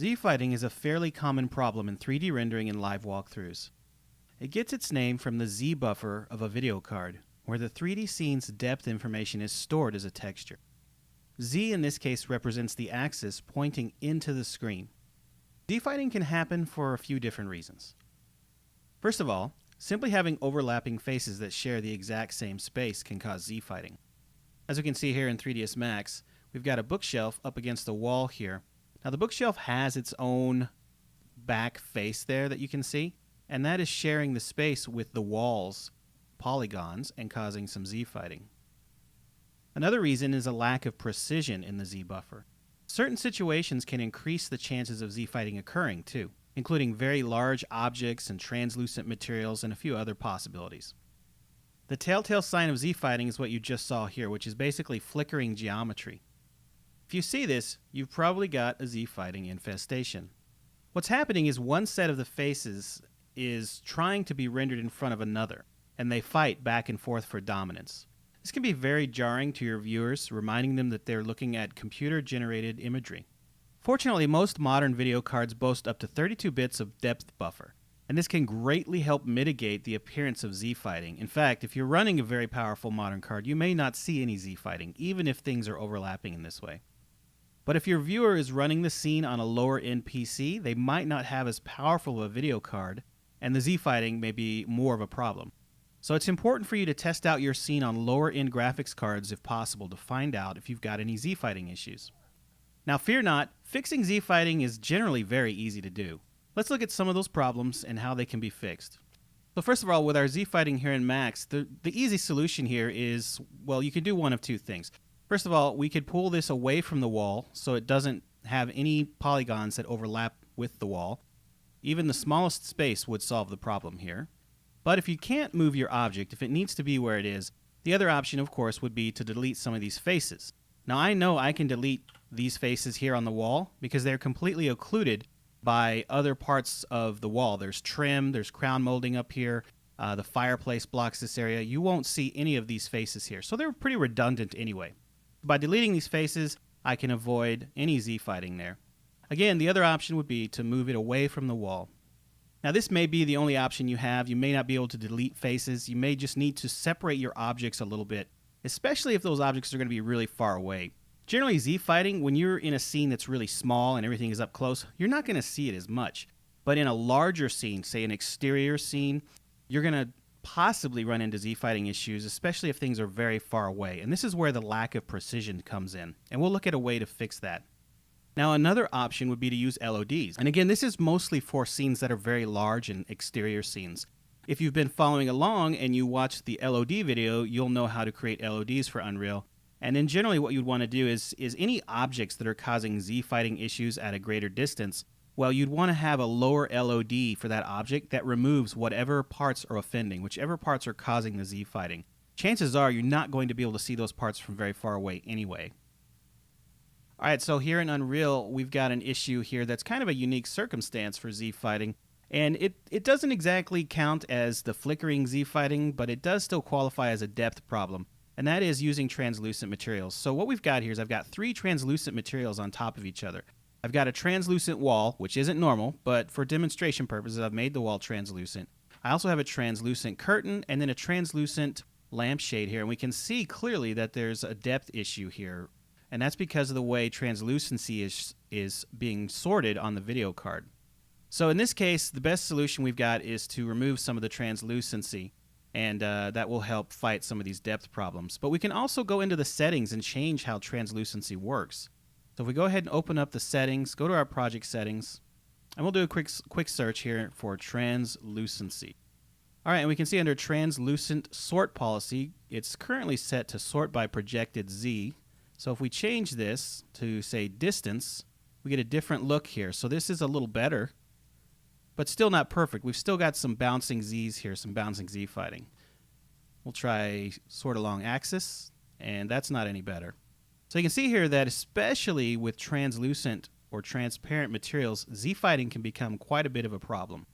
Z-fighting is a fairly common problem in 3D rendering and live walkthroughs. It gets its name from the Z buffer of a video card, where the 3D scene's depth information is stored as a texture. Z in this case represents the axis pointing into the screen. Z-fighting can happen for a few different reasons. First of all, simply having overlapping faces that share the exact same space can cause Z-fighting. As we can see here in 3ds Max, we've got a bookshelf up against the wall here. Now the bookshelf has its own back face there that you can see, and that is sharing the space with the wall's polygons and causing some Z-fighting. Another reason is a lack of precision in the Z buffer. Certain situations can increase the chances of Z-fighting occurring too, including very large objects and translucent materials and a few other possibilities. The telltale sign of Z-fighting is what you just saw here, which is basically flickering geometry. If you see this, you've probably got a Z-fighting infestation. What's happening is one set of the faces is trying to be rendered in front of another, and they fight back and forth for dominance. This can be very jarring to your viewers, reminding them that they're looking at computer-generated imagery. Fortunately, most modern video cards boast up to 32 bits of depth buffer, and this can greatly help mitigate the appearance of Z-fighting. In fact, if you're running a very powerful modern card, you may not see any Z-fighting, even if things are overlapping in this way. But if your viewer is running the scene on a lower-end PC, they might not have as powerful of a video card, and the Z-fighting may be more of a problem. So it's important for you to test out your scene on lower-end graphics cards if possible to find out if you've got any Z-fighting issues. Now fear not, fixing Z-fighting is generally very easy to do. Let's look at some of those problems and how they can be fixed. So first of all, with our Z-fighting here in Max, the easy solution here is, well, you could do one of two things. First of all, we could pull this away from the wall so it doesn't have any polygons that overlap with the wall. Even the smallest space would solve the problem here. But if you can't move your object, if it needs to be where it is, the other option, of course, would be to delete some of these faces. Now I know I can delete these faces here on the wall because they're completely occluded by other parts of the wall. There's trim, there's crown molding up here, the fireplace blocks this area. You won't see any of these faces here, so they're pretty redundant anyway. By deleting these faces, I can avoid any Z-fighting there. Again, the other option would be to move it away from the wall. Now this may be the only option you have. You may not be able to delete faces. You may just need to separate your objects a little bit, especially if those objects are going to be really far away. Generally, Z-fighting, when you're in a scene that's really small and everything is up close, you're not going to see it as much. But in a larger scene, say an exterior scene, you're going to possibly run into Z-fighting issues, especially if things are very far away. And this is where the lack of precision comes in. And we'll look at a way to fix that. Now, another option would be to use LODs. And again, this is mostly for scenes that are very large and exterior scenes. If you've been following along and you watched the LOD video, you'll know how to create LODs for Unreal. And then generally what you'd want to do is any objects that are causing Z-fighting issues at a greater distance, well, you'd want to have a lower LOD for that object that removes whatever parts are offending, whichever parts are causing the Z-fighting. Chances are you're not going to be able to see those parts from very far away anyway. All right, so here in Unreal, we've got an issue here that's kind of a unique circumstance for Z-fighting. And it doesn't exactly count as the flickering Z-fighting, but it does still qualify as a depth problem. And that is using translucent materials. So what we've got here is I've got 3 translucent materials on top of each other. I've got a translucent wall, which isn't normal, but for demonstration purposes, I've made the wall translucent. I also have a translucent curtain and then a translucent lampshade here. And we can see clearly that there's a depth issue here. And that's because of the way translucency is being sorted on the video card. So in this case, the best solution we've got is to remove some of the translucency, and that will help fight some of these depth problems. But we can also go into the settings and change how translucency works. So if we go ahead and open up the settings, go to our project settings, and we'll do a quick search here for translucency. All right, and we can see under translucent sort policy, it's currently set to sort by projected Z. So if we change this to, say, distance, we get a different look here. So this is a little better, but still not perfect. We've still got some bouncing Z's here, some bouncing Z fighting. We'll try sort along axis, and that's not any better. So you can see here that especially with translucent or transparent materials, Z fighting can become quite a bit of a problem.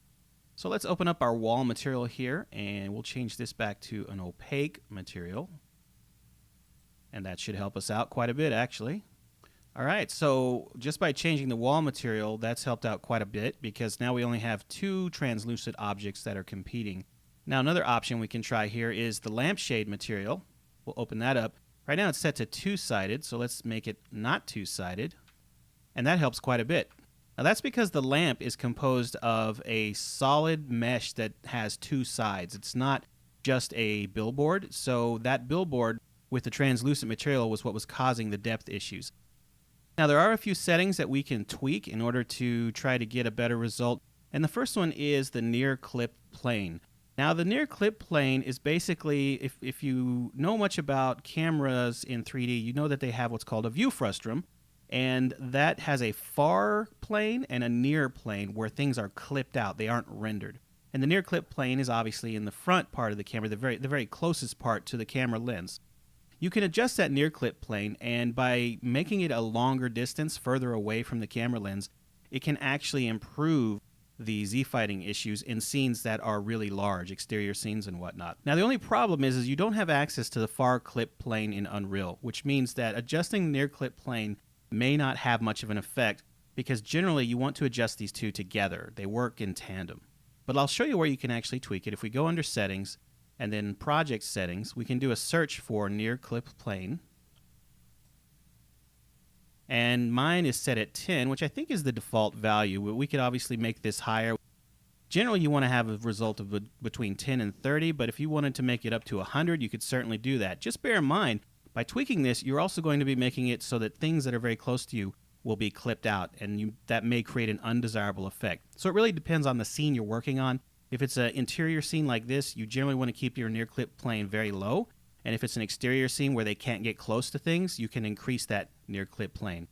So let's open up our wall material here, and we'll change this back to an opaque material. And that should help us out quite a bit, actually. All right, so just by changing the wall material, that's helped out quite a bit because now we only have two translucent objects that are competing. Now another option we can try here is the lampshade material. We'll open that up. Right now it's set to two-sided, so let's make it not two-sided. And that helps quite a bit. Now that's because the lamp is composed of a solid mesh that has two sides. It's not just a billboard, so that billboard with the translucent material was what was causing the depth issues. Now there are a few settings that we can tweak in order to try to get a better result, and the first one is the near clip plane. Now the near clip plane is basically, if you know much about cameras in 3D, you know that they have what's called a view frustum, and that has a far plane and a near plane where things are clipped out, they aren't rendered. And the near clip plane is obviously in the front part of the camera, the very closest part to the camera lens. You can adjust that near clip plane, and by making it a longer distance further away from the camera lens, it can actually improve the Z-fighting issues in scenes that are really large, exterior scenes and whatnot. Now the only problem is you don't have access to the far clip plane in Unreal, which means that adjusting the near clip plane may not have much of an effect because generally you want to adjust these two together. They work in tandem. But I'll show you where you can actually tweak it. If we go under Settings, and then Project Settings, we can do a search for near clip plane. And mine is set at 10, which I think is the default value. We could obviously make this higher. Generally, you want to have a result of between 10 and 30, but if you wanted to make it up to 100, you could certainly do that. Just bear in mind, by tweaking this, you're also going to be making it so that things that are very close to you will be clipped out, and that may create an undesirable effect. So it really depends on the scene you're working on. If it's an interior scene like this, you generally want to keep your near clip plane very low. And if it's an exterior scene where they can't get close to things, you can increase that near clip plane.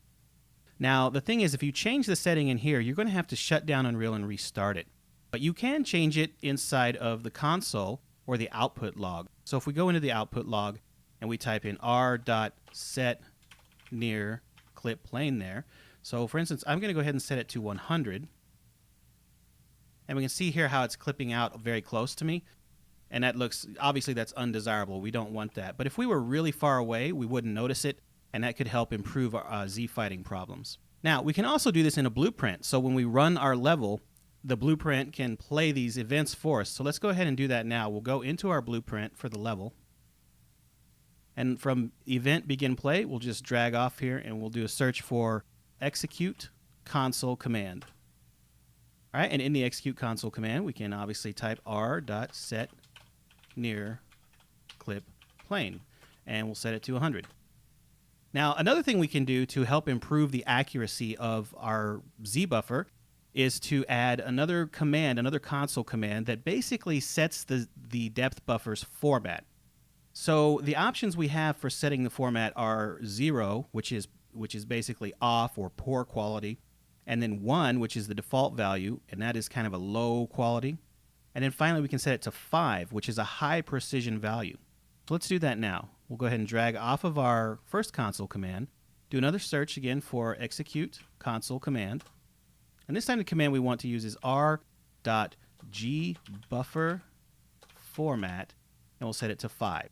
Now, the thing is, if you change the setting in here, you're going to have to shut down Unreal and restart it. But you can change it inside of the console or the output log. So if we go into the output log and we type in r.set near clip plane there. So for instance, I'm going to go ahead and set it to 100. And we can see here how it's clipping out very close to me. And that looks, obviously that's undesirable. We don't want that. But if we were really far away, we wouldn't notice it. And that could help improve our Z-fighting problems. Now, we can also do this in a blueprint. So when we run our level, the blueprint can play these events for us. So let's go ahead and do that now. We'll go into our blueprint for the level. And from event begin play, we'll just drag off here and we'll do a search for execute console command. All right, and in the execute console command, we can obviously type r.set near clip plane, and we'll set it to 100. Now, another thing we can do to help improve the accuracy of our Z buffer is to add another command, another console command that basically sets the depth buffer's format. So the options we have for setting the format are 0, which is basically off or poor quality, and then 1, which is the default value, and that is kind of a low quality. And then finally we can set it to 5, which is a high precision value. So let's do that now. We'll go ahead and drag off of our first console command, do another search again for execute console command, and this time the command we want to use is r.gbuffer format, and we'll set it to 5.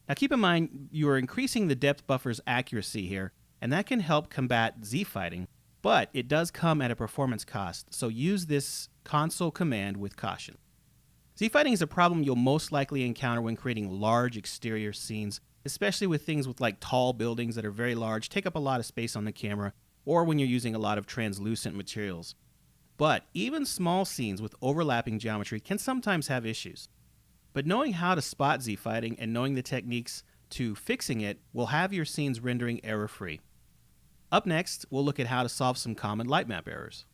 Now keep in mind you are increasing the depth buffer's accuracy here, and that can help combat Z-fighting, but it does come at a performance cost, so use this console command with caution. Z-fighting is a problem you'll most likely encounter when creating large exterior scenes, especially with things with like tall buildings that are very large, take up a lot of space on the camera, or when you're using a lot of translucent materials. But even small scenes with overlapping geometry can sometimes have issues. But knowing how to spot Z-fighting and knowing the techniques to fixing it will have your scenes rendering error-free. Up next, we'll look at how to solve some common light map errors.